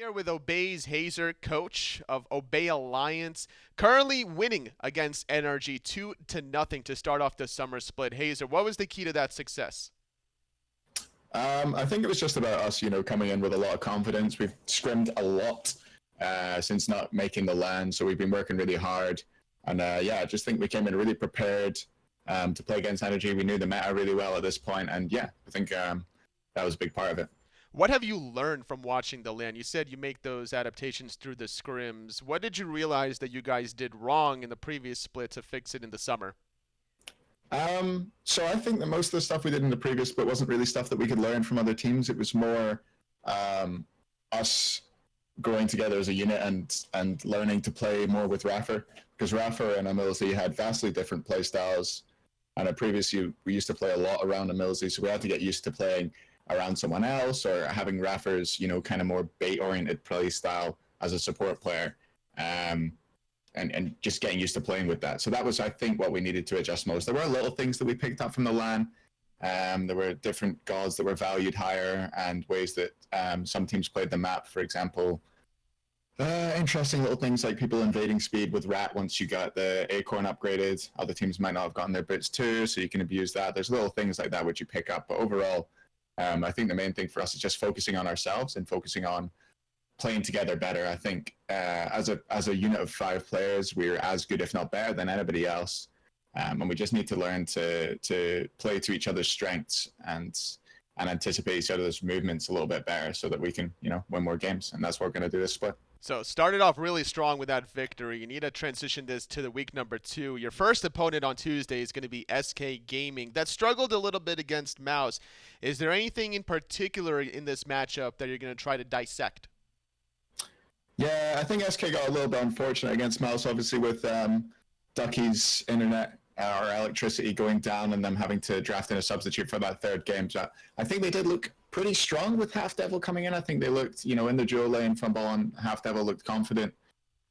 Here with Obey's Hazer, coach of Obey Alliance, currently winning against Energy 2-0 to start off the summer split. Hazer, what was the key to that success? I think it was just about us, coming in with a lot of confidence. We've scrimmed a lot since not making the LAN, so we've been working really hard. And I just think we came in really prepared to play against Energy. We knew the meta really well at this point, and I think that was a big part of it. What have you learned from watching the LAN? You said you make those adaptations through the scrims. What did you realize that you guys did wrong in the previous split to fix it in the summer? So I think that most of the stuff we did in the previous split wasn't really stuff that we could learn from other teams. It was more us growing together as a unit and learning to play more with iRaffer, because iRaffer and Emilzy had vastly different play styles. And previously we used to play a lot around Emilzy, so we had to get used to playing around someone else or having iRaffer's, kind of more bait-oriented play style as a support player, and just getting used to playing with that. So that was, I think, what we needed to adjust most. There were little things that we picked up from the LAN. There were different gods that were valued higher and ways that some teams played the map, for example. Interesting little things like people invading speed with Rat once you got the Acorn upgraded. Other teams might not have gotten their boots too, so you can abuse that. There's little things like that which you pick up. But overall, I think the main thing for us is just focusing on ourselves and focusing on playing together better. I think as a unit of 5 players, we're as good, if not better, than anybody else. And we just need to learn to play to each other's strengths and anticipate each other's movements a little bit better so that we can, win more games. And that's what we're going to do this split. So started off really strong with that victory. You need to transition this to the week number 2. Your first opponent on Tuesday is going to be SK Gaming. That struggled a little bit against Mouse. Is there anything in particular in this matchup that you're going to try to dissect? Yeah, I think SK got a little bit unfortunate against Mouse, obviously, with Ducky's internet or electricity going down and them having to draft in a substitute for that third game. So I think they did look pretty strong with HalfDevil coming in. I think they looked, in the dual lane, Funballer and HalfDevil looked confident.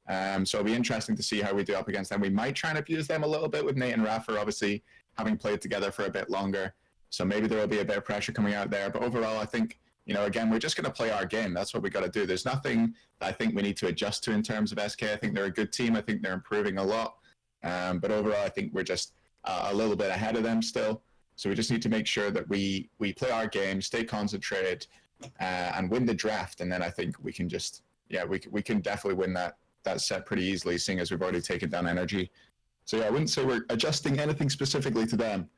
So it'll be interesting to see how we do up against them. We might try and abuse them a little bit with Nate and iRaffer, obviously, having played together for a bit longer. So maybe there will be a bit of pressure coming out there. But overall, I think, again, we're just going to play our game. That's what we got to do. There's nothing that I think we need to adjust to in terms of SK. I think they're a good team. I think they're improving a lot. But overall, I think we're just a little bit ahead of them still. So we just need to make sure that we play our game, stay concentrated, and win the draft. And then I think we can just, we can definitely win that set pretty easily, seeing as we've already taken down Energy. So I wouldn't say we're adjusting anything specifically to them.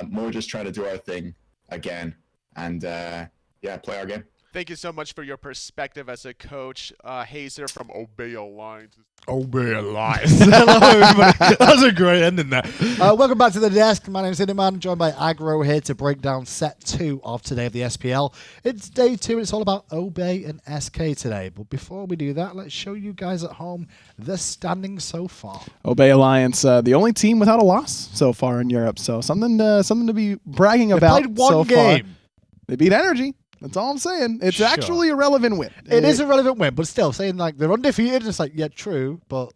More just trying to do our thing again and, play our game. Thank you so much for your perspective as a coach. Hazer from Obey Alliance. Obey Alliance. Hello, everybody. That was a great ending there. Welcome back to the desk. My name is Idiman, joined by Agro here to break down set 2 of today of the SPL. It's day 2. It's all about Obey and SK today. But before we do that, let's show you guys at home the standings so far. Obey Alliance, the only team without a loss so far in Europe. So something to be bragging about. Played one so game. Far. They beat Energy. That's all I'm saying. It's actually a relevant win. It is a relevant win, but still, saying like they're undefeated, it's like, yeah, true, but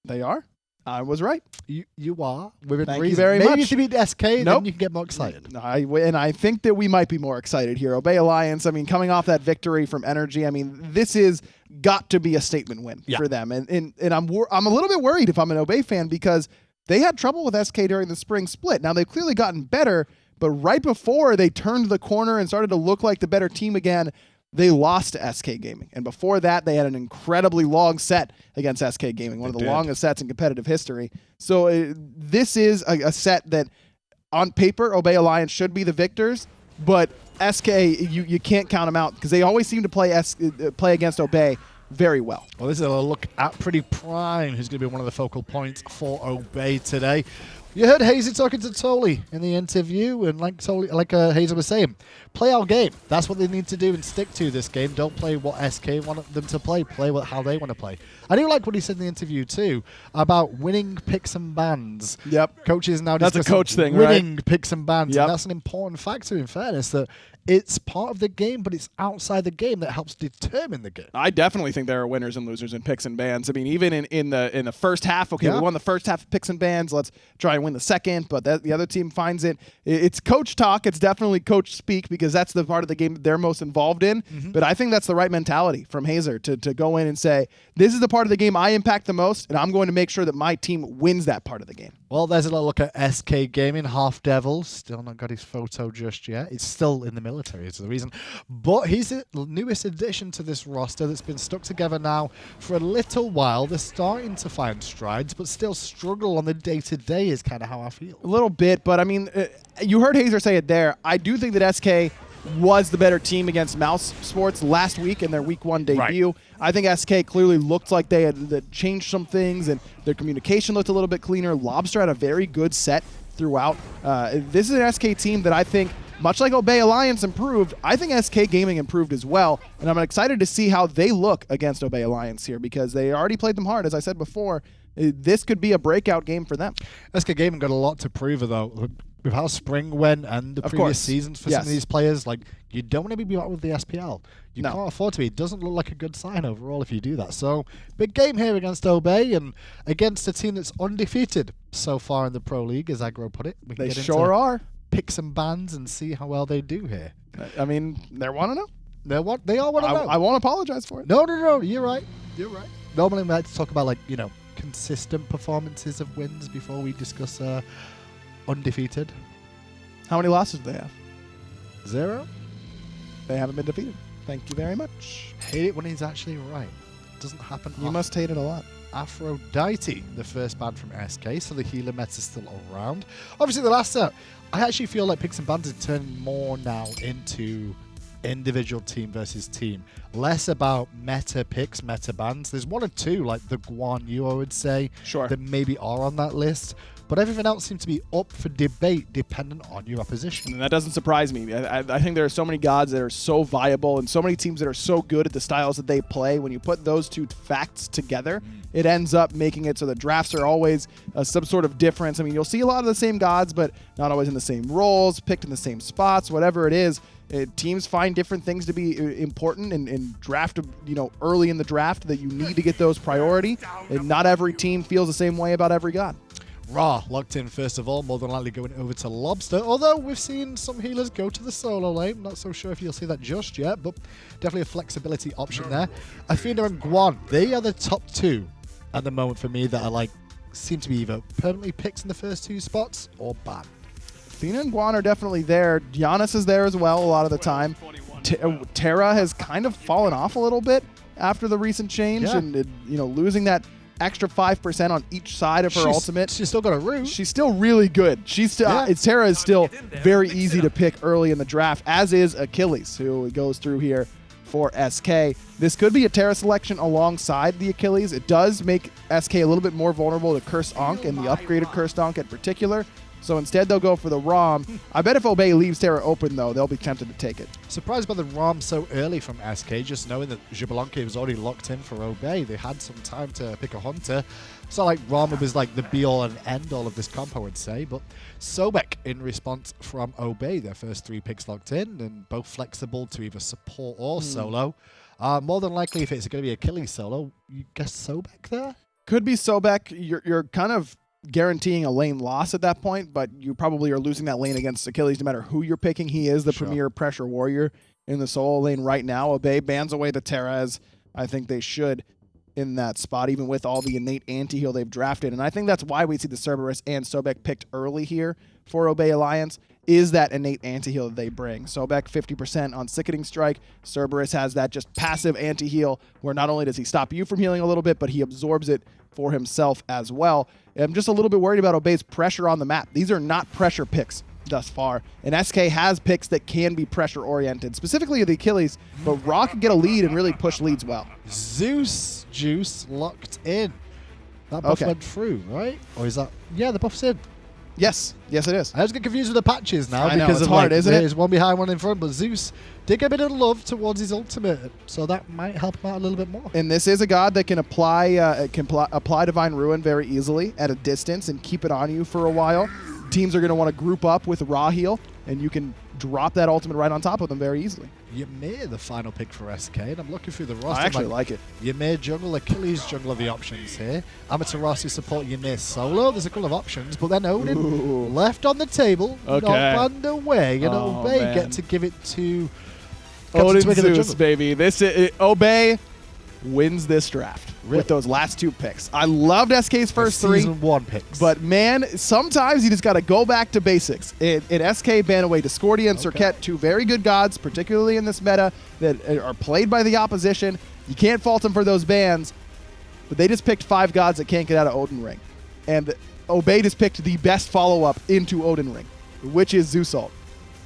they are. I was right. You are. Within Thank reason. you very Maybe much. If you beat SK, then you can get more excited. And I think that we might be more excited here. Obey Alliance, coming off that victory from Energy, this is got to be a statement win for them. And I'm a little bit worried if I'm an Obey fan because they had trouble with SK during the spring split. Now, they've clearly gotten better, but right before they turned the corner and started to look like the better team again, they lost to SK Gaming. And before that, they had an incredibly long set against SK Gaming, one of the longest sets in competitive history. So this is a set that, on paper, Obey Alliance should be the victors, but SK, you can't count them out because they always seem to play against Obey very well. Well, this is a look at PrettyPriMe, who's going to be one of the focal points for Obey today. You heard Hazer talking to Tolly in the interview, and like Hazer was saying, play our game. That's what they need to do and stick to this game. Don't play what SK want them to play. Play how they want to play. I do like what he said in the interview too about winning picks and bans. Yep. Coaches now that's a coach thing, winning right? Picks and bans. Yep. And that's an important factor, in fairness, that it's part of the game, but it's outside the game that helps determine the game. I definitely think there are winners and losers in picks and bans. Even in the first half, we won the first half of picks and bans. Let's try and win the second, but the other team finds it. It's coach talk. It's definitely coach speak because that's the part of the game that they're most involved in. But I think that's the right mentality from Hazer to go in and say, this is the part of the game I impact the most, and I'm going to make sure that my team wins that part of the game. Well, there's a little look at SK Gaming, HalfDevil. Still not got his photo just yet. It's still in the military, is the reason. But he's the newest addition to this roster that's been stuck together now for a little while. They're starting to find strides, but still struggle on the day-to-day is kind of how I feel. A little bit, but I mean, you heard Hazer say it there. I do think that SK was the better team against Mouse Sports last week in their week 1 debut. Right. I think SK clearly looked like they had changed some things, and their communication looked a little bit cleaner. Lawbster had a very good set throughout. This is an SK team that I think, much like Obey Alliance improved, I think SK Gaming improved as well, and I'm excited to see how they look against Obey Alliance here because they already played them hard, as I said before. This could be a breakout game for them. SK Gaming got a lot to prove, though. With how spring went and the previous seasons for some of these players, like, you don't want to be out with the SPL. You can't afford to be. It doesn't look like a good sign overall if you do that. So, big game here against Obey and against a team that's undefeated so far in the Pro League, as Agro put it. We can they sure are. Pick some bands and see how well they do here. I mean, they want to know. They all want to know. I won't apologize for it. No. You're right. Normally, we like to talk about, like, consistent performances of wins before we discuss undefeated. How many losses do they have? 0. They haven't been defeated. Thank you very much. Hate it when he's actually right. Doesn't happen often. You must hate it a lot. Aphrodite, the first band from SK, so the healer meta's still around. Obviously, the last set, I actually feel like picks and bans are turning more now into individual team versus team. Less about meta picks, meta bans. There's 1 or 2, like the Guan Yu, I would say, that maybe are on that list. But everything else seems to be up for debate dependent on your opposition. And that doesn't surprise me. I think there are so many gods that are so viable and so many teams that are so good at the styles that they play. When you put those two facts together, it ends up making it so the drafts are always some sort of difference. I mean, you'll see a lot of the same gods, but not always in the same roles, picked in the same spots, whatever it is. Teams find different things to be important and draft, early in the draft that you need to get those priority. And not every team feels the same way about every god. Ra locked in first of all, more than likely going over to Lawbster, although we've seen some healers go to the solo lane. Not so sure if you'll see that just yet, but definitely a flexibility option there. Athena and Guan, they are the top 2 at the moment for me that are seem to be either permanently picked in the first 2 spots or banned. Athena and Guan are definitely there. Giannis is there as well a lot of the time. Terra has kind of fallen off a little bit after the recent change and losing that extra 5% on each side of her ultimate. She's still got a root. She's still really good. She's still Terra is still very easy to pick early in the draft, as is Achilles, who goes through here for SK. This could be a Terra selection alongside the Achilles. It does make SK a little bit more vulnerable to Cursed Ankh and the upgraded Cursed Ankh in particular. So instead, they'll go for the ROM. I bet if Obey leaves Terra open, though, they'll be tempted to take it. Surprised by the ROM so early from SK, just knowing that Xbalanque was already locked in for Obey. They had some time to pick a hunter. So, Rama was the be-all and end-all of this comp, I would say. But Sobek, in response from Obey, their first 3 picks locked in, and both flexible to either support or solo. More than likely, if it's going to be Achilles solo, you guess Sobek there? Could be Sobek. You're kind of guaranteeing a lane loss at that point, but you probably are losing that lane against Achilles no matter who you're picking. He is the premier pressure warrior in the solo lane right now. Obey bans away the Terra, as I think they should in that spot, even with all the innate anti-heal they've drafted. And I think that's why we see the Cerberus and Sobek picked early here for Obey Alliance, is that innate anti-heal that they bring. Sobek 50% on Sickening Strike. Cerberus has that just passive anti-heal where not only does he stop you from healing a little bit, but he absorbs it for himself as well. I'm just a little bit worried about Obey's pressure on the map. These are not pressure picks thus far, and SK has picks that can be pressure-oriented, specifically the Achilles, but Ra can get a lead and really push leads well. Zeus juice locked in. That buff went through, right? Or is that... Yeah, the buff's in. Yes. Yes, it is. I just get confused with the patches now I know, because it's hard, isn't it? There's one behind, one in front, but Zeus did get a bit of love towards his ultimate, so that might help him out a little bit more. And this is a god that can apply apply Divine Ruin very easily at a distance and keep it on you for a while. Teams are going to want to group up with Ra heal, and you can drop that ultimate right on top of them very easily. Ymir, the final pick for SK, and I'm looking through the roster. I actually like it. Ymir jungle, Achilles jungle are the options here. Amaterasu support Ymir solo. There's a couple of options, but then Odin left on the table, Okay. not underway, and Oh, Obey man. get to give it to Odin CaptainTwig in the Zeus, jungle. baby. Obey wins this draft with those last 2 picks. I loved SK's first 3. Season 1 picks. But man, sometimes you just got to go back to basics. In SK, ban away Discordia and Serket, 2 very good gods, particularly in this meta, that are played by the opposition. You can't fault them for those bans, but they just picked 5 gods that can't get out of Odin Ring. And Obey just picked the best follow-up into Odin Ring, which is Zeus ult.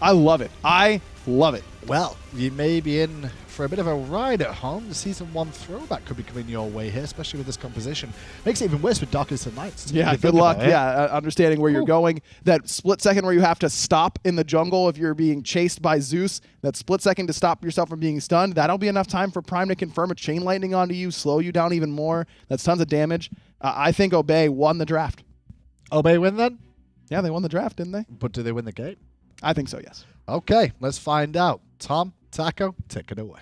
I love it. I love it. Well, you may be in for a bit of a ride at home. The Season 1 throwback could be coming your way here, especially with this composition. Makes it even worse with Darkest of Nights. Yeah, good luck. Yeah, understanding where you're going. That split second where you have to stop in the jungle if you're being chased by Zeus, that split second to stop yourself from being stunned, that'll be enough time for Prime to confirm a chain lightning onto you, slow you down even more. That's tons of damage. I think Obey won the draft. Obey win then? Yeah, they won the draft, didn't they? But do they win the game? I think so, yes. Okay, let's find out. Tom, Taco, take it away.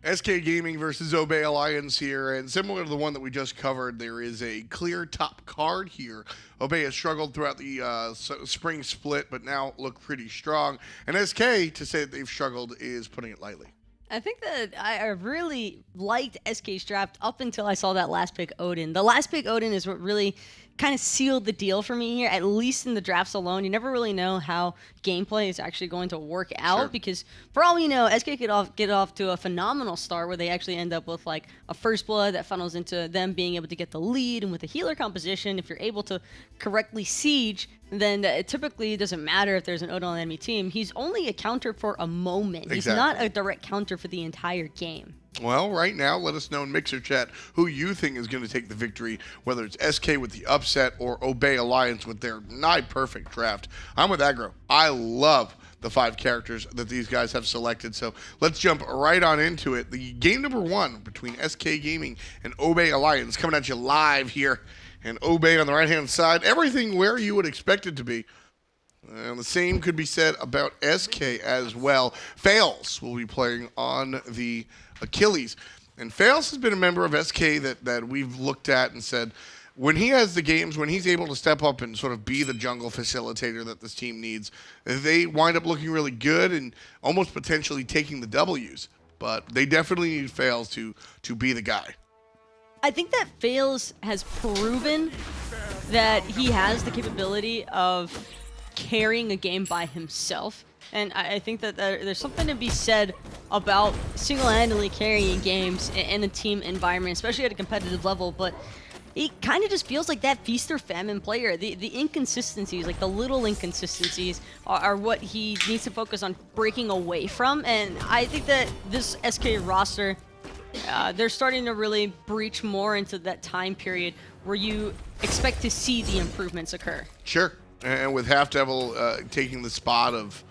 SK Gaming versus Obey Alliance here, and similar to the one that we just covered, there is a clear top card here. Obey has struggled throughout the spring split, but now look pretty strong. And SK, to say that they've struggled, is putting it lightly. I think that I really liked SK's draft up until I saw that last pick, Odin. The last pick, Odin, is what really kind of sealed the deal for me here, at least in the drafts alone. You never really know how gameplay is actually going to work out because for all we know, SK could get off to a phenomenal start where they actually end up with like a first blood that funnels into them being able to get the lead, and with a healer composition, if you're able to correctly siege, then it typically doesn't matter if there's an Odin on the enemy team. He's only a counter for a moment. He's not a direct counter for the entire game. Well, right now, let us know in Mixer Chat who you think is going to take the victory, whether it's SK with the upset or Obey Alliance with their nigh-perfect draft. I'm with Aggro. I love the 5 characters that these guys have selected, so let's jump right on into it. The game number 1 between SK Gaming and Obey Alliance coming at you live here. And Obey on the right-hand side, everything where you would expect it to be. And the same could be said about SK as well. Faeles will be playing on the Achilles. And Faeles has been a member of SK that we've looked at and said, when he has the games, when he's able to step up and sort of be the jungle facilitator that this team needs, they wind up looking really good and almost potentially taking the W's. But they definitely need Faeles to be the guy. I think that Faeles has proven that he has the capability of carrying a game by himself. And I think that there's something to be said about single-handedly carrying games in a team environment, especially at a competitive level. But it kind of just feels like that feast or famine player. The inconsistencies, like the little inconsistencies, are what he needs to focus on breaking away from. And I think that this SK roster, they're starting to really breach more into that time period where you expect to see the improvements occur. Sure. And with HalfDevil taking the spot of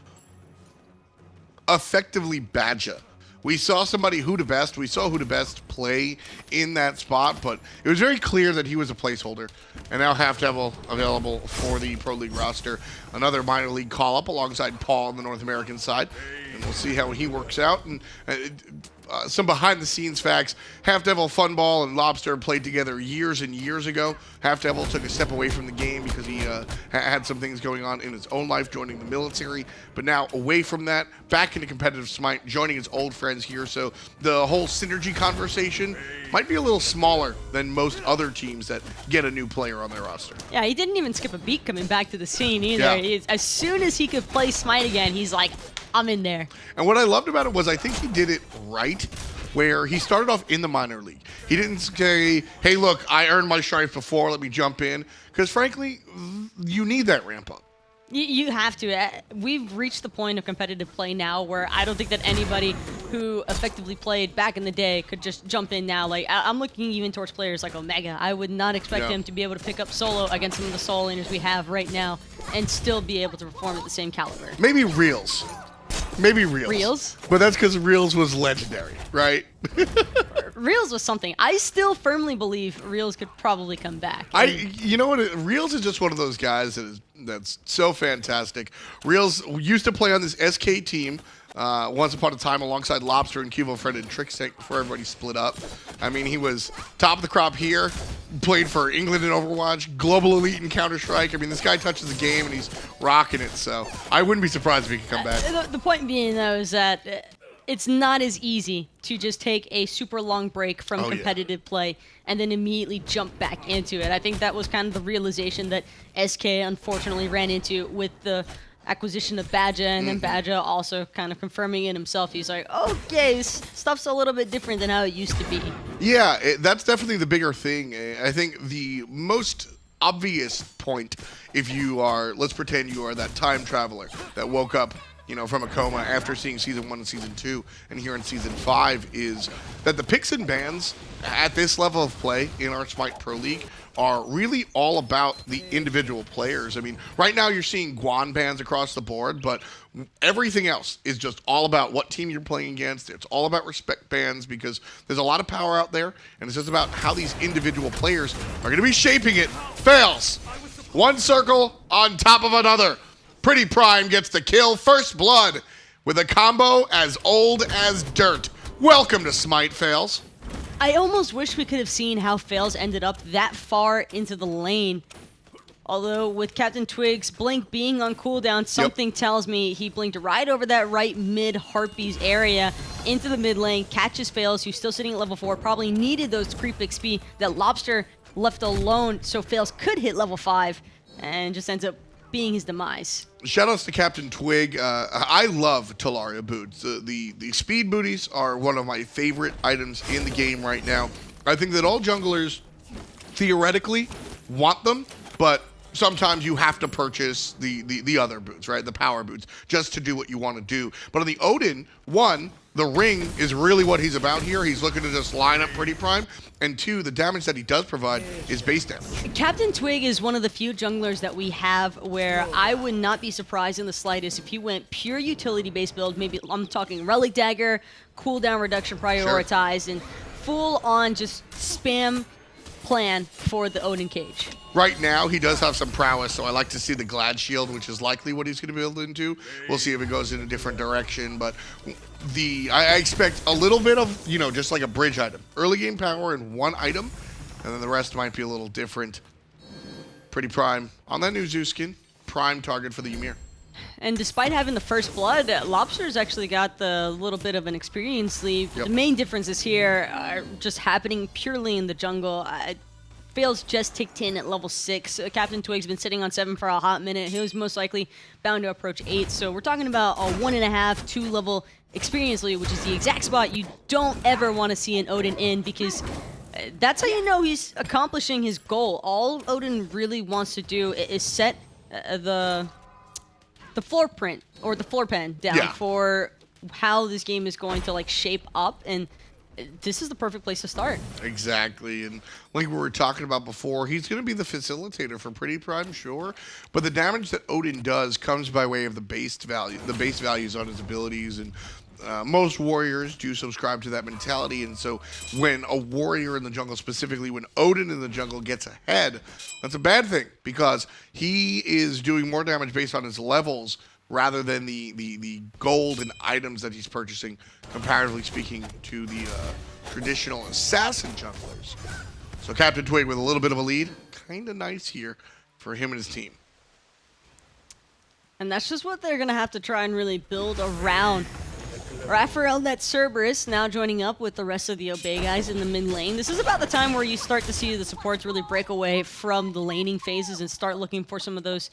effectively Badger. We saw somebody who the best. We saw who the best play in that spot, but it was very clear that he was a placeholder. And now HalfDevil available for the Pro League roster. Another minor league call-up alongside Paul on the North American side. And we'll see how he works out. And some behind-the-scenes facts. HalfDevil, Funball, and Lawbster played together years and years ago. HalfDevil took a step away from the game because he had some things going on in his own life, joining the military. But now away from that, back into competitive Smite, joining his old friends here. So the whole synergy conversation might be a little smaller than most other teams that get a new player on their roster. Yeah, he didn't even skip a beat coming back to the scene either. Yeah. As soon as he could play Smite again, he's like, I'm in there. And what I loved about it was I think he did it right, where he started off in the minor league. He didn't say, hey, look, I earned my stripes before, let me jump in. Because frankly, you need that ramp up. You have to. We've reached the point of competitive play now where I don't think that anybody who effectively played back in the day could just jump in now. Like, I'm looking even towards players like Omega. I would not expect him to be able to pick up solo against some of the solo laners we have right now and still be able to perform at the same caliber. Maybe Reels. Maybe Reels. Reels? But that's because Reels was legendary, right? Reels was something. I still firmly believe Reels could probably come back. You know what? Reels is just one of those guys that's so fantastic. Reels used to play on this SK team once upon a time alongside Lawbster and Cubo Fred and Trickstick before everybody split up. I mean, he was top of the crop here, played for England in Overwatch, global elite in Counter-Strike. I mean, this guy touches the game and he's rocking it, so I wouldn't be surprised if he could come back. The point being, though, is that it's not as easy to just take a super long break from competitive play and then immediately jump back into it. I think that was kind of the realization that SK unfortunately ran into with the acquisition of Badja, and then Badja also kind of confirming it himself. He's like, okay, this stuff's a little bit different than how it used to be. Yeah, that's definitely the bigger thing. I think the most obvious point, if you are, let's pretend you are that time traveler that woke up, you know, from a coma after seeing Season 1 and Season 2 and here in Season 5, is that the picks and bans at this level of play in our Smite Pro League are really all about the individual players. I mean, right now you're seeing Guan bans across the board, but everything else is just all about what team you're playing against. It's all about respect bans because there's a lot of power out there, and it's just about how these individual players are going to be shaping it. Fails. One circle on top of another. PrettyPriMe gets the kill. First blood with a combo as old as dirt. Welcome to Smite, Faeles. I almost wish we could have seen how Faeles ended up that far into the lane. Although with CaptainTwig's blink being on cooldown, something tells me he blinked right over that right mid Harpies area into the mid lane, catches Faeles, who's still sitting at level 4, probably needed those creep XP that Lawbster left alone so Faeles could hit level 5, and just ends up being his demise. Shoutouts to CaptainTwig. I love Talaria boots. The speed booties are one of my favorite items in the game right now. I think that all junglers theoretically want them, but sometimes you have to purchase the other boots, right? The power boots, just to do what you want to do. But on the Odin, one, the ring is really what he's about here. He's looking to just line up PrettyPriMe. And two, the damage that he does provide is base damage. CaptainTwig is one of the few junglers that we have where I would not be surprised in the slightest if he went pure utility-based build. Maybe I'm talking Relic Dagger, cooldown reduction prioritized, and full-on just spam plan for the Odin cage. Right now, he does have some prowess, so I like to see the Glad Shield, which is likely what he's going to build into. We'll see if it goes in a different direction, but I expect a little bit of, you know, just like a bridge item. Early game power in one item, and then the rest might be a little different. PrettyPriMe on that new Zeus skin, prime target for the Ymir. And despite having the first blood, Lawbster's actually got the little bit of an experience lead. The main differences here are just happening purely in the jungle. Faeles just ticked in at level 6. CaptainTwig's been sitting on 7 for a hot minute. He was most likely bound to approach 8. So we're talking about a 1.5, 2 level experience lead, which is the exact spot you don't ever want to see an Odin in, because that's how you know he's accomplishing his goal. All Odin really wants to do is set the floor print or the floor pen down for how this game is going to like shape up, and this is the perfect place to start. Exactly, and like we were talking about before, he's going to be the facilitator for PrettyPriMe, sure, but the damage that Odin does comes by way of the base values on his abilities, and most warriors do subscribe to that mentality, and so when a warrior in the jungle, specifically when Odin in the jungle gets ahead, that's a bad thing, because he is doing more damage based on his levels rather than the gold and items that he's purchasing, comparatively speaking, to the traditional assassin junglers. So CaptainTwig with a little bit of a lead, kind of nice here for him and his team. And that's just what they're going to have to try and really build around. iRaffer that Cerberus now joining up with the rest of the Obey guys in the mid lane. This is about the time where you start to see the supports really break away from the laning phases and start looking for some of those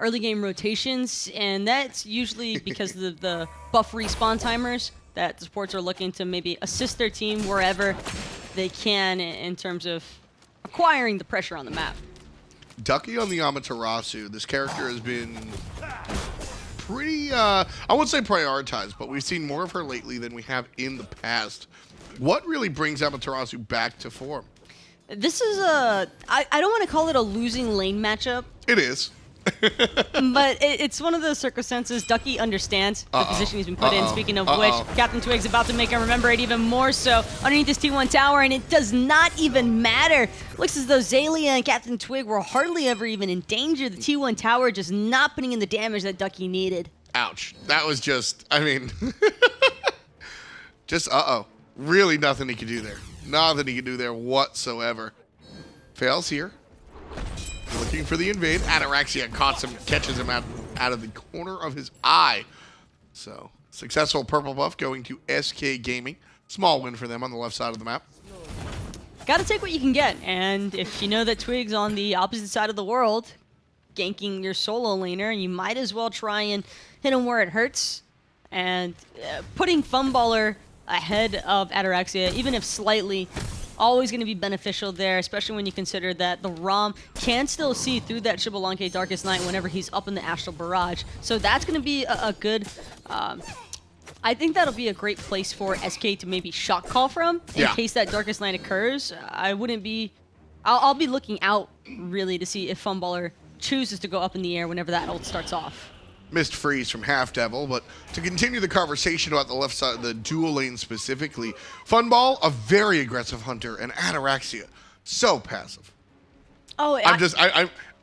early game rotations, and that's usually because of the buff respawn timers that the supports are looking to maybe assist their team wherever they can in terms of acquiring the pressure on the map. Ducky on the Amaterasu. This character has been pretty, I wouldn't say prioritized, but we've seen more of her lately than we have in the past. What really brings Amaterasu back to form? This is I don't want to call it a losing lane matchup. It is. But it's one of those circumstances. Ducky understands the position he's been put in. Speaking of which, CaptainTwig's about to make him remember it even more so underneath this T1 tower, and it does not even matter. Looks as though Xaliea and CaptainTwig were hardly ever even in danger. The T1 tower just not putting in the damage that Ducky needed. Ouch. That was just, I mean, just really nothing he could do there. Nothing he could do there whatsoever. Faeles here. Looking for the invade. Ataraxia catches him out of the corner of his eye. So, successful purple buff going to SK Gaming. Small win for them on the left side of the map. Gotta take what you can get, and if you know that Twig's on the opposite side of the world, ganking your solo laner, you might as well try and hit him where it hurts. And putting Funballer ahead of Ataraxia, even if slightly, always going to be beneficial there, especially when you consider that the Ram can still see through that Xbalanque Darkest Night whenever he's up in the Astral Barrage. So that's going to be a good... I think that'll be a great place for SK to maybe shock call from in case that Darkest Night occurs. I wouldn't be... I'll be looking out, really, to see if Funballer chooses to go up in the air whenever that ult starts off. Missed freeze from HalfDevil, but to continue the conversation about the left side, the dual lane specifically, Funball, a very aggressive hunter, and Ataraxia, so passive. Oh,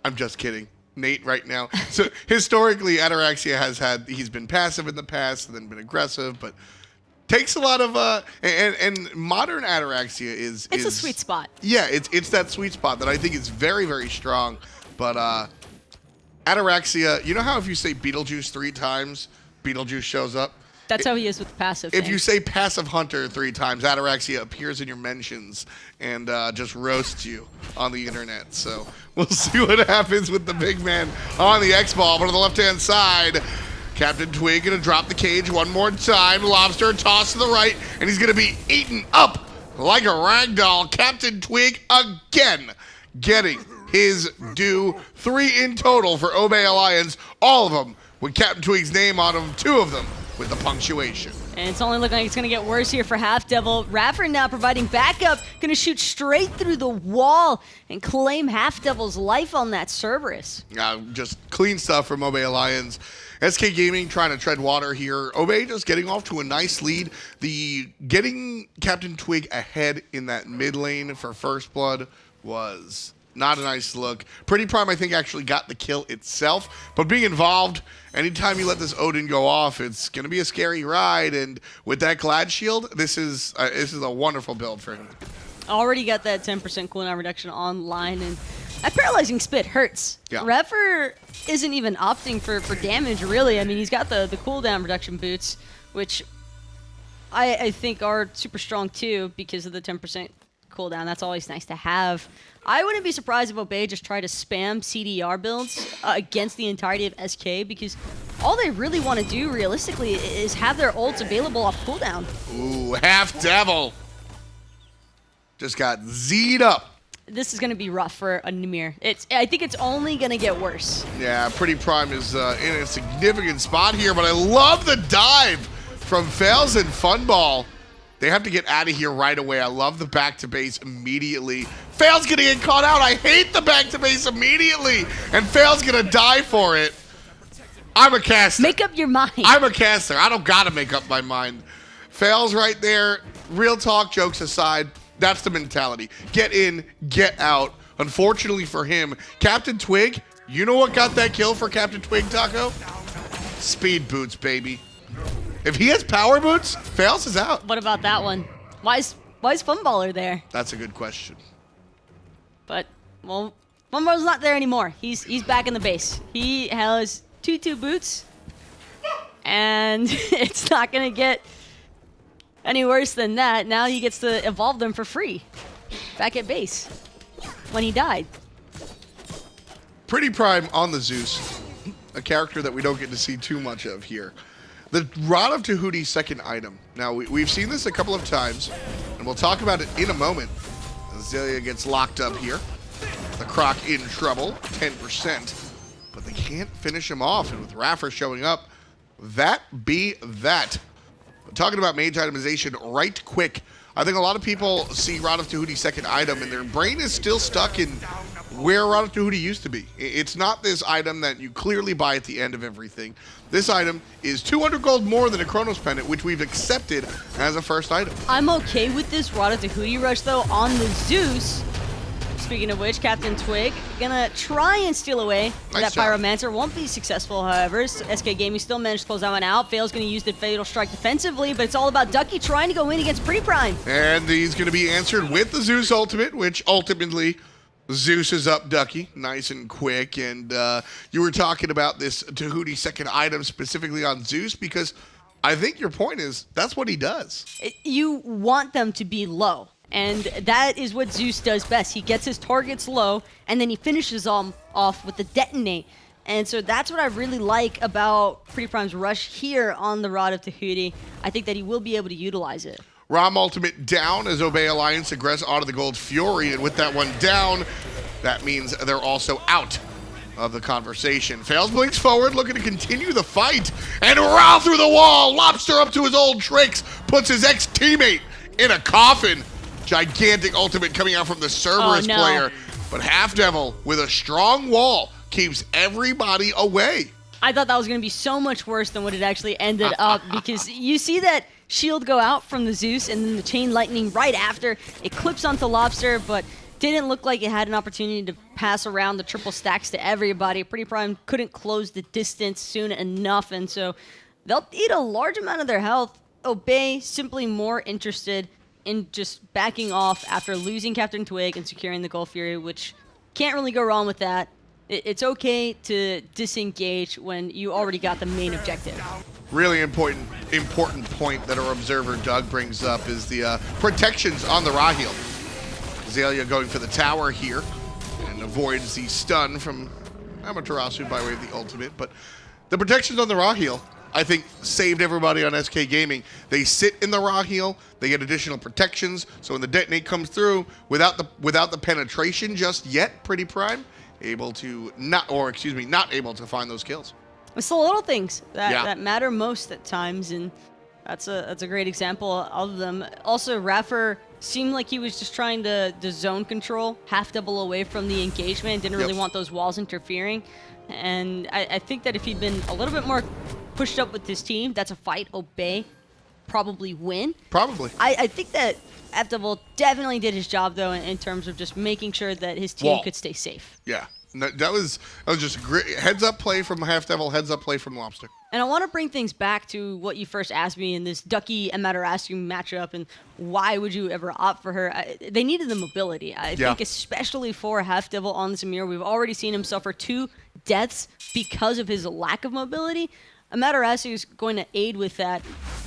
I'm just kidding, Nate, right now. So historically, Ataraxia he's been passive in the past and then been aggressive, but takes a lot of and modern Ataraxia is a sweet spot. Yeah, it's that sweet spot that I think is very, very strong, but Ataraxia, you know how if you say Beetlejuice 3 times, Beetlejuice shows up? That's how he is with the passive If thing. you say Passive Hunter 3 times, Ataraxia appears in your mentions and just roasts you on the internet. So we'll see what happens with the big man on the X-Ball. But on the left-hand side, CaptainTwig going to drop the cage one more time. Lawbster toss to the right, and he's going to be eaten up like a ragdoll. CaptainTwig again getting his due. 3 in total for Obey Alliance, all of them with CaptainTwig's name on them, 2 of them with the punctuation. And it's only looking like it's going to get worse here for HalfDevil. iRaffer now providing backup, going to shoot straight through the wall and claim HalfDevil's life on that Cerberus. Just clean stuff from Obey Alliance. SK Gaming trying to tread water here. Obey just getting off to a nice lead. Getting CaptainTwig ahead in that mid lane for first blood was not a nice look. PrettyPriMe, I think, actually got the kill itself, but being involved, anytime you let this Odin go off, it's going to be a scary ride, and with that Glad Shield, this is a wonderful build for him. Already got that 10% cooldown reduction online, and that Paralyzing Spit hurts. Yeah. iRaffer isn't even opting for damage, really. I mean, he's got the cooldown reduction boots, which I think are super strong, too, because of the 10% cooldown. That's always nice to have. I wouldn't be surprised if Obey just tried to spam CDR builds against the entirety of SK, because all they really want to do, realistically, is have their ults available off cooldown. Ooh, HalfDevil just got Z'd up. This is going to be rough for a Ymir. I think it's only going to get worse. Yeah, PrettyPriMe is in a significant spot here, but I love the dive from Faeles and Funball. They have to get out of here right away. I love the back to base immediately. Faeles gonna get caught out. I hate the back to base immediately. And Faeles gonna die for it. I'm a caster. Make up your mind. I'm a caster. I don't gotta make up my mind. Faeles right there. Real talk, jokes aside, that's the mentality. Get in, get out. Unfortunately for him, CaptainTwig, you know what got that kill for CaptainTwig, Taco? Speed boots, baby. If he has power boots, Faeles is out. What about that one? Why is Funballer there? That's a good question. But, well, Funballer's not there anymore. He's back in the base. He has 2-2 boots, and it's not going to get any worse than that. Now he gets to evolve them for free back at base when he died. PrettyPriMe on the Zeus, a character that we don't get to see too much of here. The Rod of Tahuti's second item. Now, we've seen this a couple of times, and we'll talk about it in a moment. Xaliea gets locked up here. The Croc in trouble, 10%. But they can't finish him off, and with iRaffer showing up, that be that. But talking about mage itemization right quick, I think a lot of people see Rod of Tahuti's second item, and their brain is still stuck in where Ratatouille used to be. It's not this item that you clearly buy at the end of everything. This item is 200 gold more than a Chronos Pendant, which we've accepted as a first item. I'm okay with this Ratatouille rush, though, on the Zeus. Speaking of which, CaptainTwig gonna try and steal away Nice that job. Pyromancer. Won't be successful, however. SK Gaming still managed to close that one out. Faeles gonna use the Fatal Strike defensively, but it's all about Ducky trying to go in against PrettyPriMe. And he's going to be answered with the Zeus ultimate, which ultimately Zeus is up Ducky, nice and quick. And you were talking about this Tahuti second item specifically on Zeus because I think your point is that's what he does. You want them to be low. And that is what Zeus does best. He gets his targets low, and then he finishes them off with the detonate. And so that's what I really like about PrettyPrime's rush here on the Rod of Tahuti. I think that he will be able to utilize it. Ram ultimate down as Obey Alliance aggress onto the Gold Fury, and with that one down, that means they're also out of the conversation. Faeles blinks forward, looking to continue the fight, and row through the wall. Lawbster up to his old tricks, puts his ex-teammate in a coffin. Gigantic ultimate coming out from the Cerberus player, but HalfDevil with a strong wall keeps everybody away. I thought that was going to be so much worse than what it actually ended up because you see that shield go out from the Zeus and then the chain lightning right after. It clips onto Lawbster, but didn't look like it had an opportunity to pass around the triple stacks to everybody. PrettyPriMe couldn't close the distance soon enough, and so they'll eat a large amount of their health. Obey simply more interested in just backing off after losing CaptainTwig and securing the Gold Fury, which can't really go wrong with that. It's okay to disengage when you already got the main objective. Really important point that our observer Doug brings up is the protections on the Raheel. Xaliea going for the tower here and avoids the stun from Amaterasu by way of the ultimate, but the protections on the Raheel I think saved everybody on SK Gaming. They sit in the Raheel, they get additional protections, so when the detonate comes through, without the penetration just yet, PrettyPriMe not able to find those kills. It's the little things that matter most at times, and that's a great example of them. Also, iRaffer seemed like he was just trying to zone control, HalfDevil away from the engagement, didn't really want those walls interfering. And I think that if he'd been a little bit more pushed up with his team, that's a fight Obey probably win. Probably. I think that HalfDevil definitely did his job, though, in terms of just making sure that his team could stay safe. Yeah. That was just a great heads-up play from HalfDevil, heads-up play from Lawbster. And I want to bring things back to what you first asked me in this Ducky Amaterasu matchup, and why would you ever opt for her? They needed the mobility. I think especially for HalfDevil on this Ymir, we've already seen him suffer 2 deaths because of his lack of mobility. Amaterasu is going to aid with that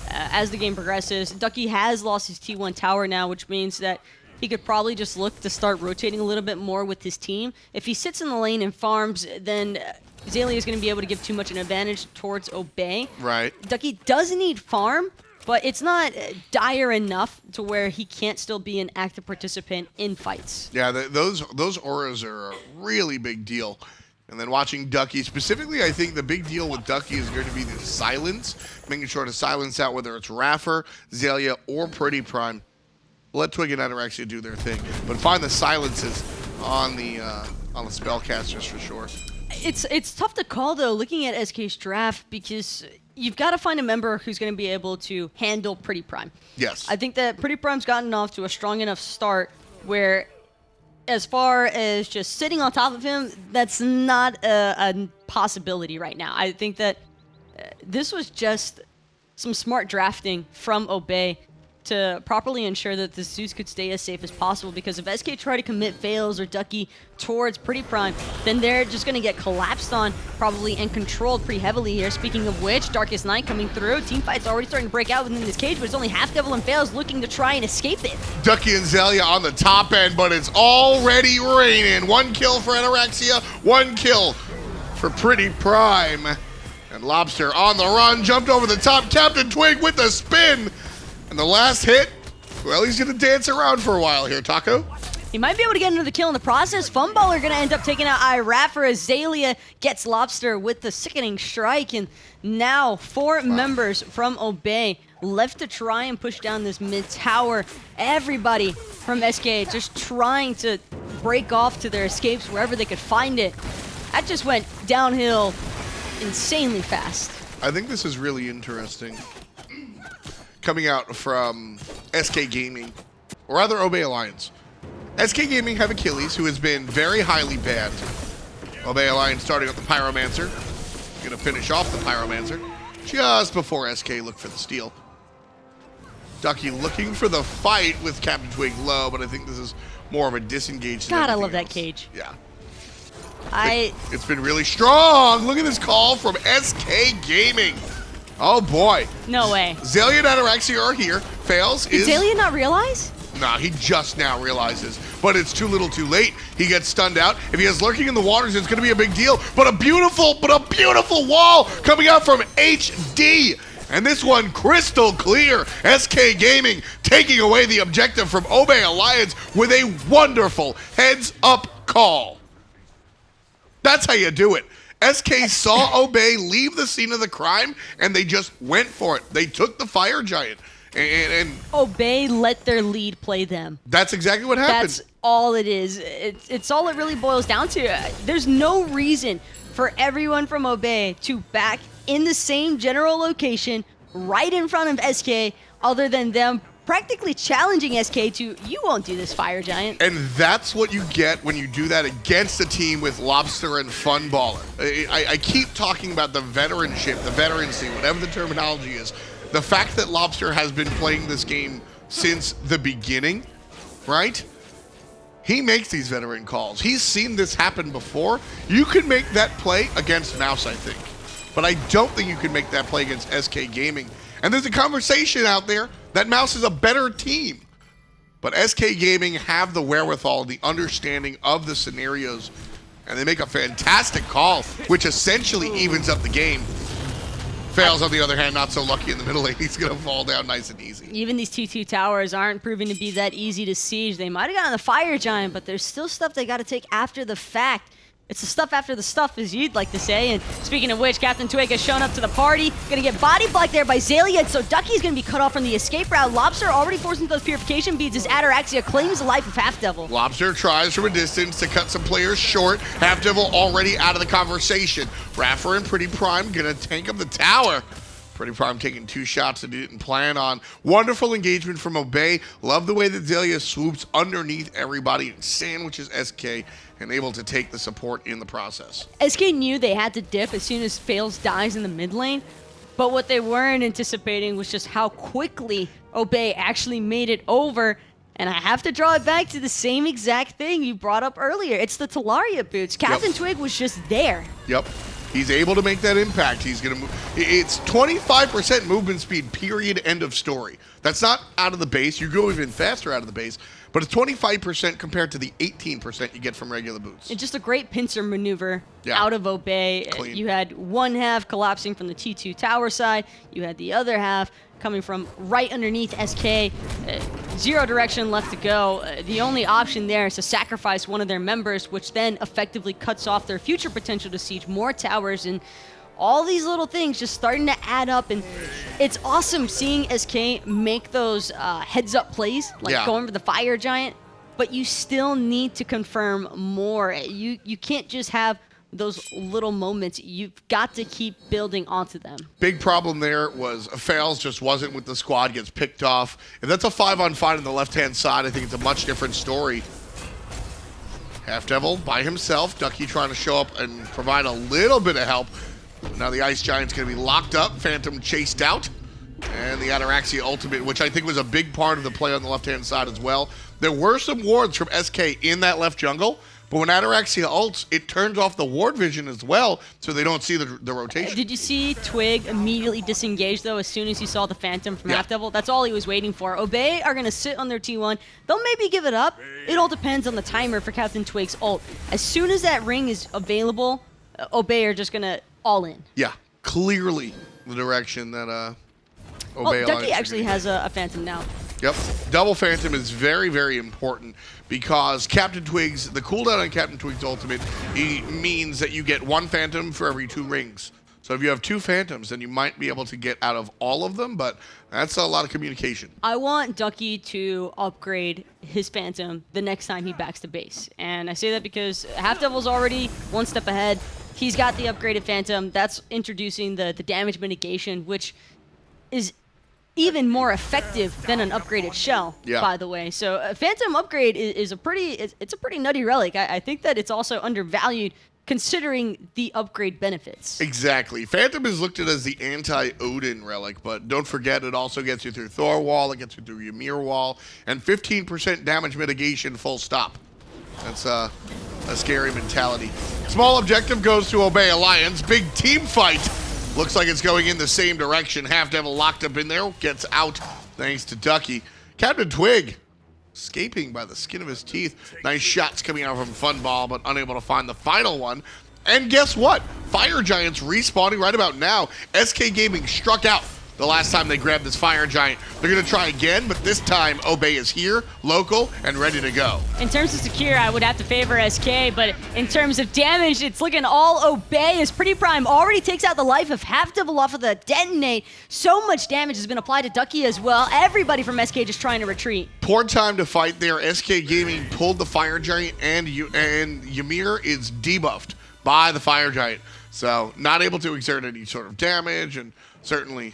as the game progresses. Ducky has lost his T1 tower now, which means that he could probably just look to start rotating a little bit more with his team. If he sits in the lane and farms, then Xaliea is going to be able to give too much an advantage towards Obey. Right. Ducky does need farm, but it's not dire enough to where he can't still be an active participant in fights. Yeah, those auras are a really big deal. And then watching Ducky, specifically, I think the big deal with Ducky is going to be the silence, making sure to silence out whether it's iRaffer, Xaliea, or PrettyPriMe. Let Twig and Ataraxia do their thing, but find the silences on the spellcasters for sure. It's tough to call, though, looking at SK's draft, because you've got to find a member who's going to be able to handle PrettyPriMe. Yes. I think that PrettyPrime's gotten off to a strong enough start where, as far as just sitting on top of him, that's not a possibility right now. I think that this was just some smart drafting from Obey to properly ensure that the Zeus could stay as safe as possible, because if SK try to commit Faeles or Ducky towards PrettyPriMe, then they're just going to get collapsed on probably and controlled pretty heavily here. Speaking of which, Darkest Night coming through. Teamfight's already starting to break out within this cage, but it's only HalfDevil and Faeles looking to try and escape it. Ducky and Xaliea on the top end, but it's already raining. 1 kill for Ataraxia, 1 kill for PrettyPriMe. And Lawbster on the run, jumped over the top. CaptainTwig with the spin. And the last hit, well, he's going to dance around for a while here, Taco. He might be able to get another kill in the process. Funballer going to end up taking out iRaffer as Xaliea gets Lawbster with the sickening strike. And now 4 members from Obey left to try and push down this mid tower. Everybody from SK just trying to break off to their escapes wherever they could find it. That just went downhill insanely fast. I think this is really interesting. Coming out from SK Gaming, or rather Obey Alliance. SK Gaming have Achilles, who has been very highly banned. Obey Alliance starting with the Pyromancer. Gonna finish off the Pyromancer just before SK look for the steal. Ducky looking for the fight with CaptainTwig low, but I think this is more of a disengage. God, I love that cage. Yeah. It's been really strong. Look at this call from SK Gaming. Oh boy. No way. Xaliea and Ataraxia are here. Faeles Did Xaliea not realize? Nah, he just now realizes, but it's too little too late. He gets stunned out. If he has lurking in the waters, it's gonna be a big deal. But a beautiful wall coming out from HD. And this one crystal clear. SK Gaming taking away the objective from Obey Alliance with a wonderful heads up call. That's how you do it. SK saw Obey leave the scene of the crime, and they just went for it. They took the fire giant. And Obey let their lead play them. That's exactly what happened. That's all it is. It's all it really boils down to. There's no reason for everyone from Obey to back in the same general location right in front of SK other than them practically challenging SK to, you won't do this, Fire Giant. And that's what you get when you do that against a team with Lawbster and Funballer. I keep talking about the veteranship, the veterancy, whatever the terminology is. The fact that Lawbster has been playing this game since the beginning, right? He makes these veteran calls. He's seen this happen before. You can make that play against Mouse, I think. But I don't think you can make that play against SK Gaming. And there's a conversation out there that Mouse is a better team. But SK Gaming have the wherewithal, the understanding of the scenarios, and they make a fantastic call, which essentially evens up the game. Faeles, on the other hand, not so lucky in the middle lane. He's going to fall down nice and easy. Even these 2-2 towers aren't proving to be that easy to siege. They might have gotten the Fire Giant, but there's still stuff they got to take after the fact. It's the stuff after the stuff, as you'd like to say. And speaking of which, CaptainTwig has shown up to the party. Gonna get body blocked there by Xaliea, so Ducky's gonna be cut off from the escape route. Lawbster already forcing those purification beads as Ataraxia claims the life of HalfDevil. Lawbster tries from a distance to cut some players short. HalfDevil already out of the conversation. iRaffer and PrettyPriMe gonna tank up the tower. PrettyPriMe taking 2 shots that he didn't plan on. Wonderful engagement from Obey. Love the way that Xaliea swoops underneath everybody and sandwiches SK and able to take the support in the process. SK knew they had to dip as soon as Faeles dies in the mid lane, but what they weren't anticipating was just how quickly Obey actually made it over. And I have to draw it back to the same exact thing you brought up earlier. It's the Talaria boots. CaptainTwig was just there. Yep. He's able to make that impact. He's going to move. It's 25% movement speed, period, end of story. That's not out of the base. You go even faster out of the base. But it's 25% compared to the 18% you get from regular boots. It's just a great pincer maneuver out of Obey. Clean. You had one half collapsing from the T2 tower side. You had the other half coming from right underneath SK. Zero direction left to go. The only option there is to sacrifice one of their members, which then effectively cuts off their future potential to siege more towers. And all these little things just starting to add up, and it's awesome seeing SK make those heads-up plays, like going for the Fire Giant, but you still need to confirm more. You can't just have those little moments. You've got to keep building onto them. Big problem there was Faeles just wasn't with the squad, gets picked off. If that's a 5-on-5 on the left-hand side, I think it's a much different story. HalfDevil by himself, Ducky trying to show up and provide a little bit of help. Now the Ice Giant's going to be locked up, Phantom chased out, and the Ataraxia ultimate, which I think was a big part of the play on the left-hand side as well. There were some wards from SK in that left jungle, but when Ataraxia ults, it turns off the ward vision as well, so they don't see the rotation. Did you see Twig immediately disengage, though, as soon as he saw the Phantom from HalfDevil? That's all he was waiting for. Obey are going to sit on their T1. They'll maybe give it up. It all depends on the timer for CaptainTwig's ult. As soon as that ring is available, Obey are just going to all in. Yeah, clearly the direction that Obey Ducky actually has a Phantom now. Yep, double Phantom is very, very important because CaptainTwig's, the cooldown on CaptainTwig's ultimate means that you get 1 Phantom for every 2 rings. So if you have 2 Phantoms, then you might be able to get out of all of them, but that's a lot of communication. I want Ducky to upgrade his Phantom the next time he backs to base. And I say that because HalfDevil's already one step ahead. He's got the upgraded Phantom. That's introducing the damage mitigation, which is even more effective than an upgraded shell, by the way. So a Phantom upgrade is a pretty nutty relic. I think that it's also undervalued considering the upgrade benefits. Exactly. Phantom is looked at as the anti-Odin relic, but don't forget it also gets you through Thor wall, it gets you through Ymir wall, and 15% damage mitigation full stop. That's a scary mentality. Small objective goes to Obey Alliance. Big team fight. Looks like it's going in the same direction. HalfDevil locked up in there, gets out thanks to Ducky. CaptainTwig escaping by the skin of his teeth. Nice shots coming out from Funballer, but unable to find the final one. And guess what? Fire Giants respawning right about now. SK Gaming struck out the last time they grabbed this Fire Giant. They're going to try again, but this time Obey is here, local, and ready to go. In terms of secure, I would have to favor SK, but in terms of damage, it's looking all Obey as PrettyPriMe already takes out the life of HalfDevil off of the detonate. So much damage has been applied to Ducky as well. Everybody from SK just trying to retreat. Poor time to fight there. SK Gaming pulled the Fire Giant, and Ymir is debuffed by the Fire Giant. So not able to exert any sort of damage, and certainly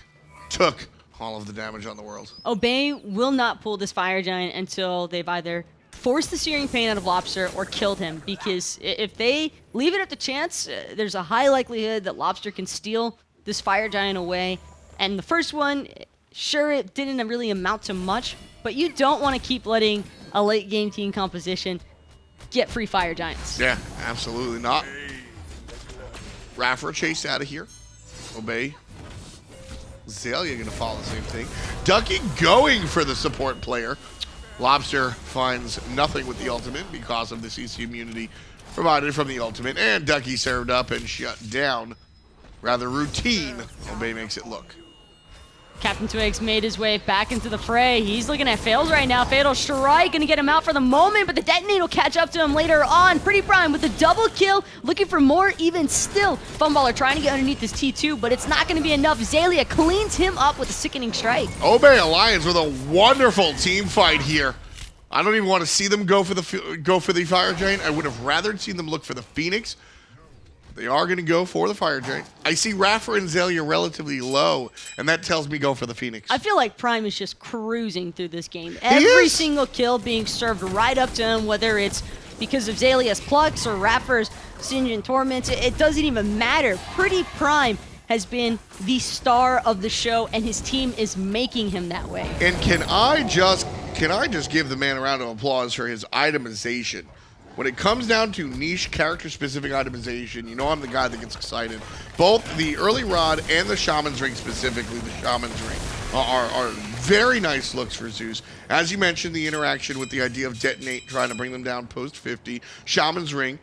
took all of the damage on the world. Obey will not pull this Fire Giant until they've either forced the Searing Pain out of Lawbster or killed him, because if they leave it up to chance, there's a high likelihood that Lawbster can steal this Fire Giant away. And the first one, sure, it didn't really amount to much, but you don't want to keep letting a late game team composition get free Fire Giants. Yeah, absolutely not. iRaffer chased out of here. Obey. Xaliea going to follow the same thing. Ducky going for the support player. Lawbster finds nothing with the ultimate because of the CC immunity provided from the ultimate. And Ducky served up and shut down. Rather routine, Obey makes it look. CaptainTwig's made his way back into the fray. He's looking at Faeles right now. Fatal Strike going to get him out for the moment, but the detonate will catch up to him later on. PrettyPriMe with the double kill, looking for more even still. Funballer trying to get underneath this T2, but it's not going to be enough. Xaliea cleans him up with a sickening strike. Obey Alliance with a wonderful team fight here. I don't even want to see them go for the Fire Giant. I would have rather seen them look for the Phoenix. They are going to go for the Fire Giant. I see iRaffer and Xaliea relatively low, and that tells me go for the Phoenix. I feel like Prime is just cruising through this game. Every single kill being served right up to him, whether it's because of Xalia's plucks or iRaffer's Sinjin Torments. It doesn't even matter. PrettyPriMe has been the star of the show, and his team is making him that way. And can I just give the man a round of applause for his itemization? When it comes down to niche character-specific itemization, you know I'm the guy that gets excited. Both the early rod and the Shaman's Ring, specifically the Shaman's Ring, are very nice looks for Zeus. As you mentioned, the interaction with the idea of detonate, trying to bring them down post-50. Shaman's Ring,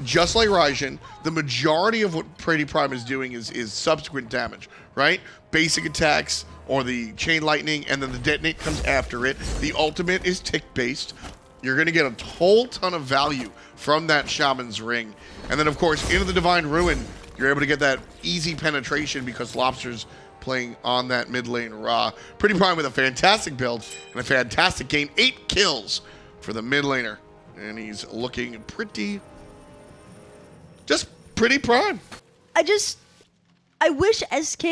just like Raijin, the majority of what PrettyPriMe is doing is subsequent damage, right? Basic attacks or the Chain Lightning, and then the detonate comes after it. The ultimate is tick-based. You're going to get a whole ton of value from that Shaman's Ring. And then, of course, into the Divine Ruin, you're able to get that easy penetration because Lawbster's playing on that mid lane raw. PrettyPriMe with a fantastic build and a fantastic game. 8 kills for the mid laner. And he's looking pretty prime. I wish SK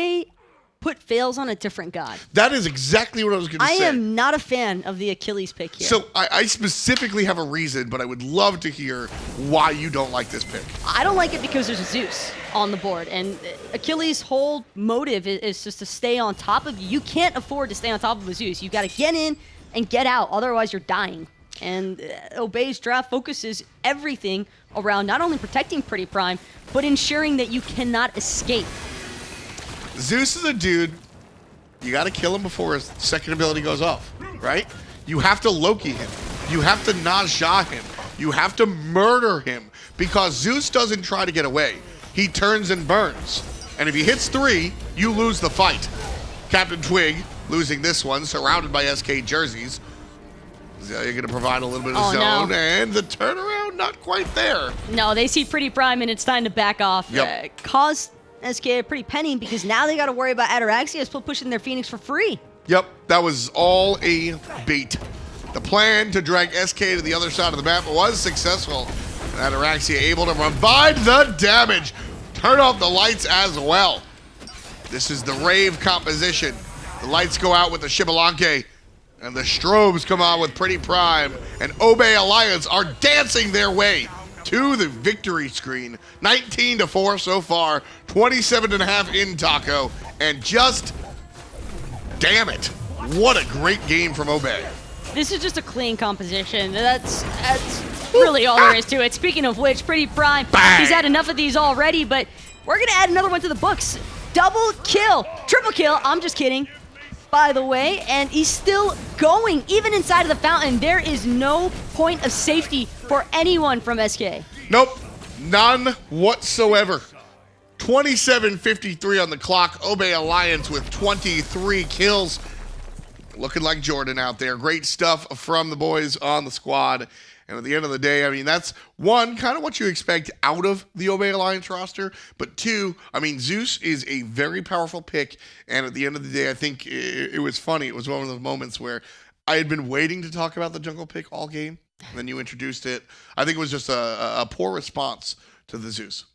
put Faeles on a different god. That is exactly what I was going to say. I am not a fan of the Achilles pick here. So I specifically have a reason, but I would love to hear why you don't like this pick. I don't like it because there's a Zeus on the board, and Achilles' whole motive is just to stay on top of you. You can't afford to stay on top of a Zeus. You've got to get in and get out, otherwise you're dying. And Obey's draft focuses everything around not only protecting PrettyPriMe, but ensuring that you cannot escape. Zeus is a dude, you got to kill him before his second ability goes off, right? You have to Loki him. You have to Najah him. You have to murder him because Zeus doesn't try to get away. He turns and burns. And if he hits 3, you lose the fight. CaptainTwig losing this one, surrounded by SK jerseys. You're going to provide a little bit of zone, and the turnaround not quite there. No, they see PrettyPriMe, and it's time to back off. Yep. Caused SK a pretty penny because now they got to worry about Ataraxia still pushing their Phoenix for free. Yep, that was all a bait. The plan to drag SK to the other side of the map was successful. Ataraxia able to provide the damage. Turn off the lights as well. This is the rave composition. The lights go out with the Xbalanque, and the strobes come on with PrettyPriMe, and Obey Alliance are dancing their way to the victory screen. 19-4 so far, 27.5 in Taco, and just, damn it, what a great game from Obey. This is just a clean composition. That's really all there is to it. Speaking of which, PrettyPriMe, he's had enough of these already, but we're going to add another one to the books. Double kill, triple kill, I'm just kidding, by the way, and he's still going, even inside of the fountain. There is no point of safety for anyone from SK. Nope, none whatsoever. 27:53 on the clock. Obey Alliance with 23 kills. Looking like Jordan out there. Great stuff from the boys on the squad. And at the end of the day, I mean, that's one, kind of what you expect out of the Obey Alliance roster. But two, I mean, Zeus is a very powerful pick. And at the end of the day, I think it was funny. It was one of those moments where I had been waiting to talk about the jungle pick all game. And then you introduced it. I think it was just a poor response to the Zeus.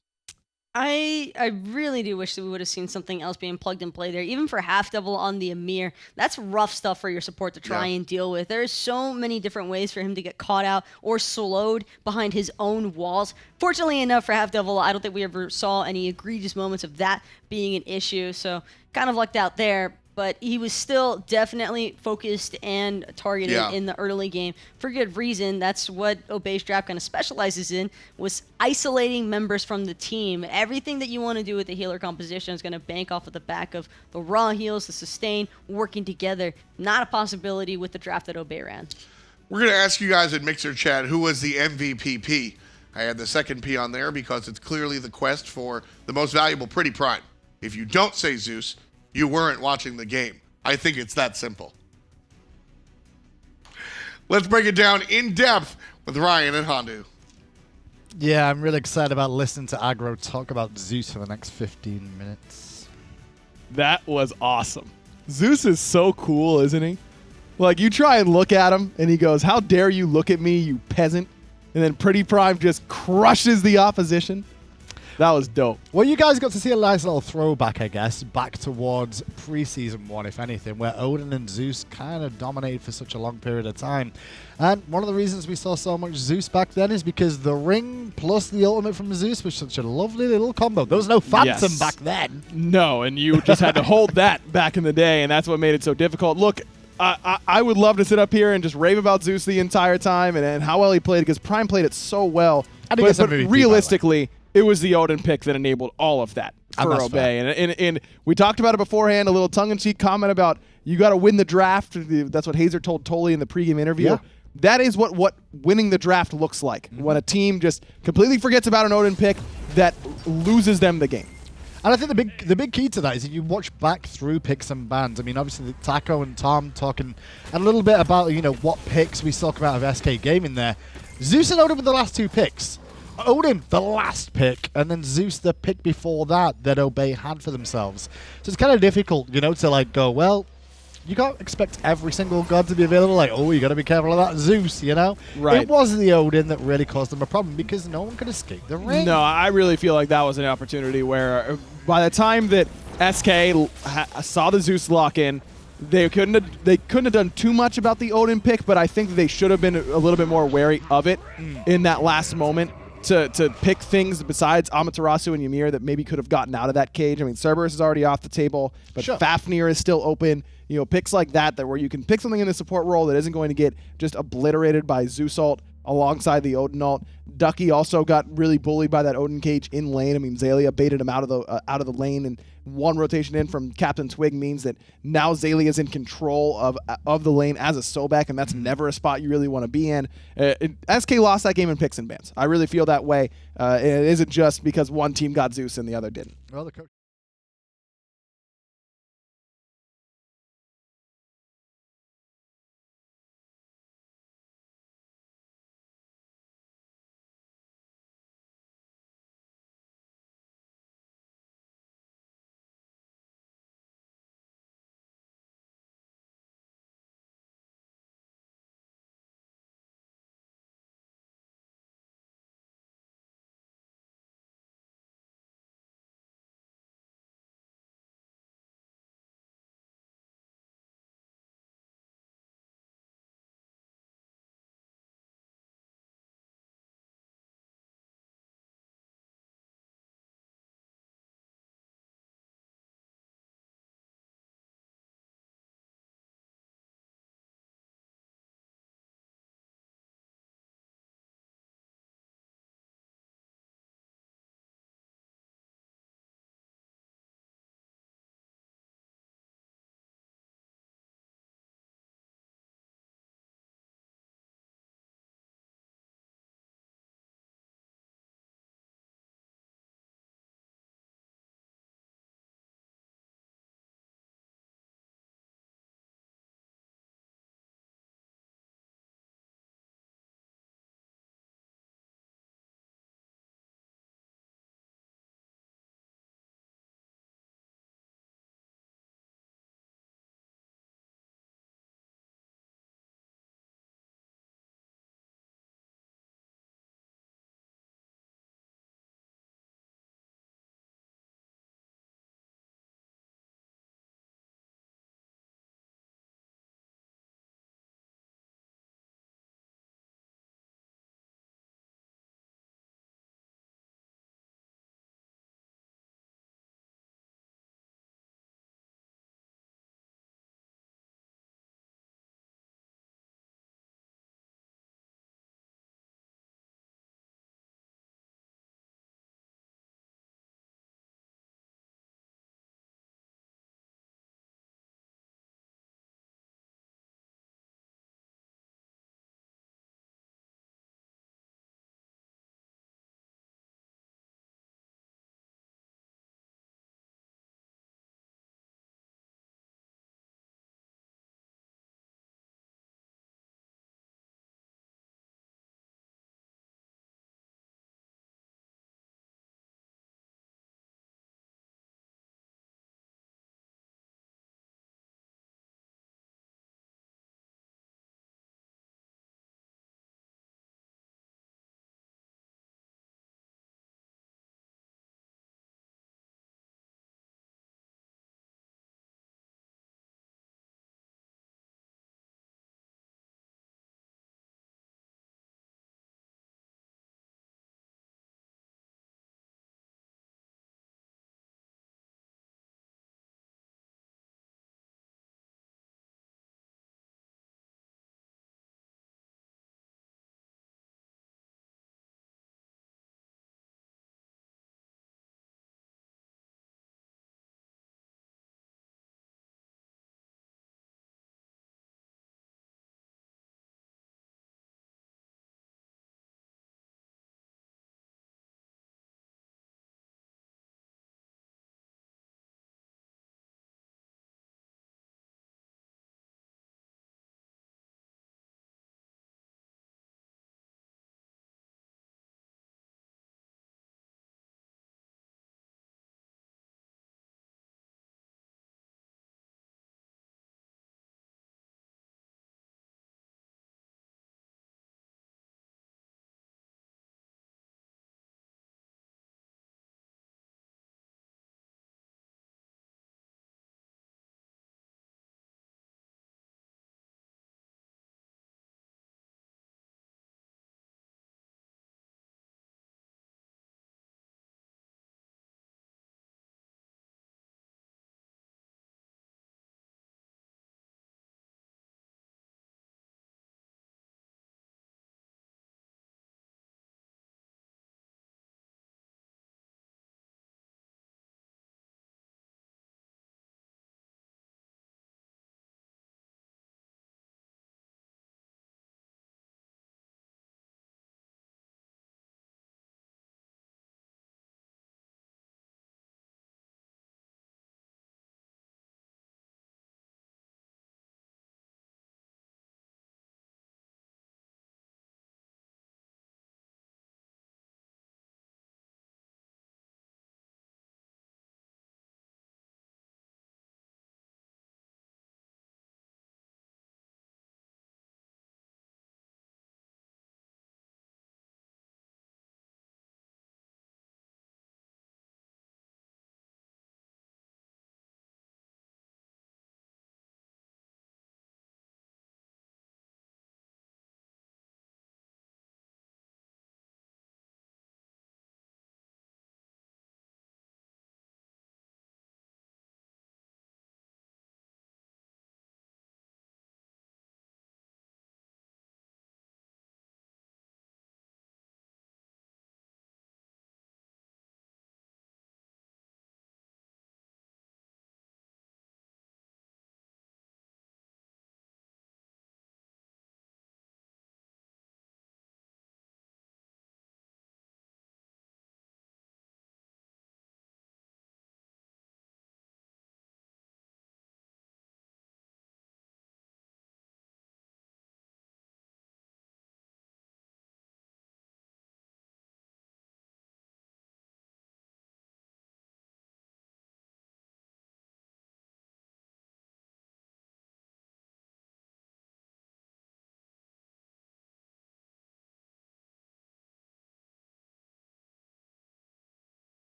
I really do wish that we would have seen something else being plugged and play there, even for HalfDevil on the Ymir. That's rough stuff for your support to try and deal with. There's so many different ways for him to get caught out or slowed behind his own walls. Fortunately enough for HalfDevil, I don't think we ever saw any egregious moments of that being an issue, so kind of lucked out there. But he was still definitely focused and targeted in the early game for good reason. That's what Obey's draft kind of specializes in, was isolating members from the team. Everything that you want to do with the healer composition is going to bank off of the back of the raw heals, the sustain, working together. Not a possibility with the draft that Obey ran. We're going to ask you guys in Mixer Chat who was the MVP. I had the second P on there because it's clearly the quest for the most valuable PrettyPriMe. If you don't say Zeus, you weren't watching the game. I think it's that simple. Let's break it down in depth with Ryan and Hondu. Yeah, I'm really excited about listening to Aggro talk about Zeus for the next 15 minutes. That was awesome. Zeus is so cool, isn't he? Like, you try and look at him, and he goes, "How dare you look at me, you peasant?" And then PrettyPriMe just crushes the opposition. That was dope. Well, you guys got to see a nice little throwback, I guess, back towards pre-season 1, if anything, where Odin and Zeus kind of dominated for such a long period of time. And one of the reasons we saw so much Zeus back then is because the ring plus the ultimate from Zeus was such a lovely little combo. There was no Phantom back then. No, and you just had to hold that back in the day, and that's what made it so difficult. Look, I would love to sit up here and just rave about Zeus the entire time and how well he played, because Prime played it so well. But realistically, it was the Odin pick that enabled all of that for Obey. And we talked about it beforehand, a little tongue-in-cheek comment about you got to win the draft. That's what Hazer told Tolly in the pregame interview. Yeah. That is what winning the draft looks like, when a team just completely forgets about an Odin pick that loses them the game. And I think the big key to that is that you watch back through picks and bans. I mean, obviously, Taco and Tom talking a little bit about, what picks we talk about of SK Gaming there. Zeus and Odin were the last two picks. Odin, the last pick, and then Zeus, the pick before that Obey had for themselves. So it's kind of difficult, to go, well, you can't expect every single god to be available. You got to be careful of that Zeus, Right. It was the Odin that really caused them a problem because no one could escape the ring. No, I really feel like that was an opportunity where by the time that SK saw the Zeus lock in, they couldn't have done too much about the Odin pick, but I think they should have been a little bit more wary of it in that last moment. To pick things besides Amaterasu and Ymir that maybe could have gotten out of that cage. I mean, Cerberus is already off the table, but Fafnir is still open. Picks like that where you can pick something in the support role that isn't going to get just obliterated by Zeus ult alongside the Odin ult. Ducky also got really bullied by that Odin cage in lane. I mean, Xaliea baited him out of the lane, and one rotation in from CaptainTwig means that now Xaliea is in control of the lane as a Sobek, and that's never a spot you really want to be in. SK lost that game in picks and bans. I really feel that way. It isn't just because one team got Zeus and the other didn't. Well, the coach